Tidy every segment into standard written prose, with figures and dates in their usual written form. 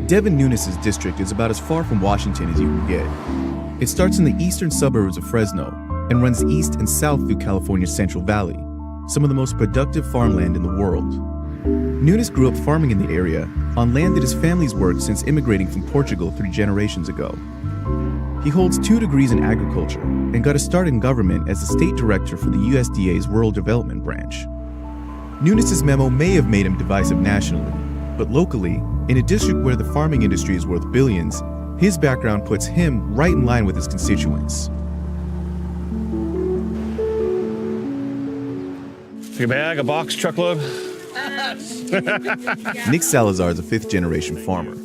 Devin Nunes' district is about as far from Washington as you can get. It starts in the eastern suburbs of Fresno and runs east and south through California's Central Valley, some of the most productive farmland in the world. Nunes grew up farming in the area on land that his family's worked since immigrating from Portugal 3 generations ago. He holds 2 degrees in agriculture and got a start in government as the state director for the USDA's Rural Development Branch. Nunes' memo may have made him divisive nationally, but locally, in a district where the farming industry is worth billions, his background puts him right in line with his constituents. Your bag, a box, truckload? Nick Salazar is a 5th-generation farmer.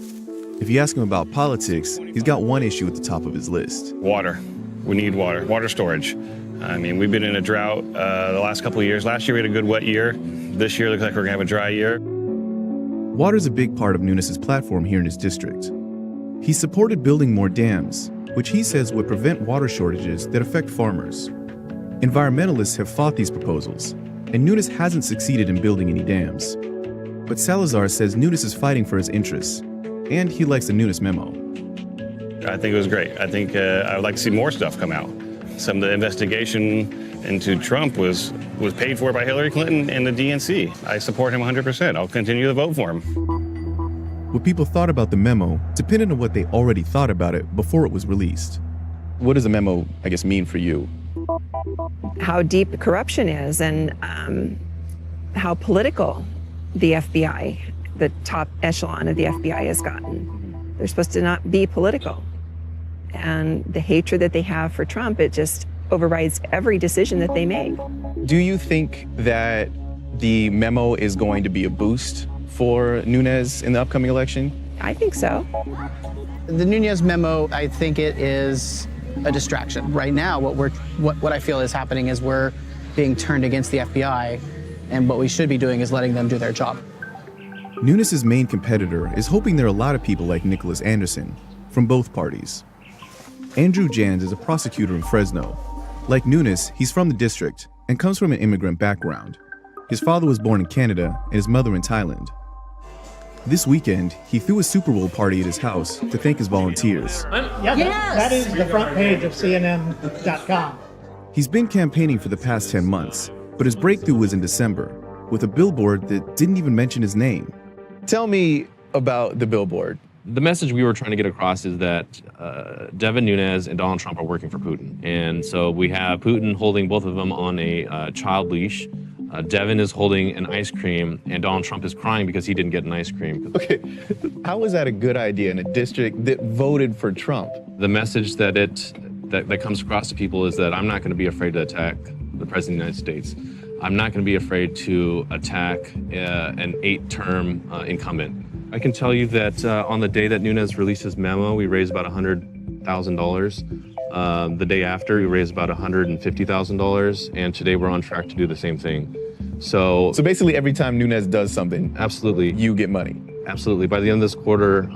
If you ask him about politics, he's got one issue at the top of his list. Water. We need water. Water storage. I mean, we've been in a drought the last couple of years. Last year we had a good wet year. This year looks like we're going to have a dry year. Water is a big part of Nunes' platform here in his district. He supported building more dams, which he says would prevent water shortages that affect farmers. Environmentalists have fought these proposals, and Nunes hasn't succeeded in building any dams. But Salazar says Nunes is fighting for his interests, and he likes the Nunes memo. I think it was great. I think I would like to see more stuff come out. Some of the investigation into Trump was paid for by Hillary Clinton and the DNC. I support him 100%. I'll continue to vote for him. What people thought about the memo depended on what they already thought about it before it was released. What does a memo, mean for you? How deep corruption is and how political the FBI, the top echelon of the FBI has gotten. They're supposed to not be political. And the hatred that they have for Trump, it just overrides every decision that they make. Do you think that the memo is going to be a boost for Nunes in the upcoming election? I think so. The Nunes memo, I think it is a distraction. Right now, what I feel is happening is we're being turned against the FBI, and what we should be doing is letting them do their job. Nunes' main competitor is hoping there are a lot of people like Nicholas Anderson from both parties. Andrew Jans is a prosecutor in Fresno. Like Nunes, he's from the district and comes from an immigrant background. His father was born in Canada and his mother in Thailand. This weekend, he threw a Super Bowl party at his house to thank his volunteers. Yes. That is the front page of CNN.com. He's been campaigning for the past 10 months, but his breakthrough was in December with a billboard that didn't even mention his name. Tell me about the billboard. The message we were trying to get across is that Devin Nunes and Donald Trump are working for Putin. And so we have Putin holding both of them on a child leash. Devin is holding an ice cream, and Donald Trump is crying because he didn't get an ice cream. Okay, how is that a good idea in a district that voted for Trump? The message that comes across to people is that I'm not going to be afraid to attack the President of the United States. I'm not going to be afraid to attack an 8-term incumbent. I can tell you that on the day that Nunes released his memo, we raised about $100,000. The day after, we raised about $150,000, and today we're on track to do the same thing. So basically every time Nunes does something, absolutely, you get money. Absolutely. By the end of this quarter,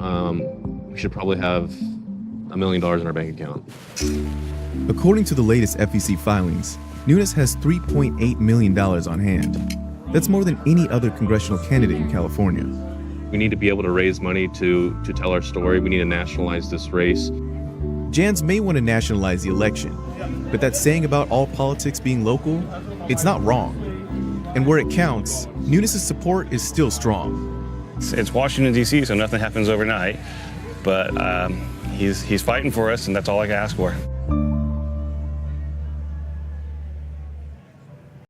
we should probably have $1 million in our bank account. According to the latest FEC filings, Nunes has $3.8 million on hand. That's more than any other congressional candidate in California. We need to be able to raise money to tell our story. We need to nationalize this race. Jans may want to nationalize the election, but that saying about all politics being local, it's not wrong. And where it counts, Nunes' support is still strong. It's Washington, D.C., so nothing happens overnight. But he's fighting for us, and that's all I can ask for.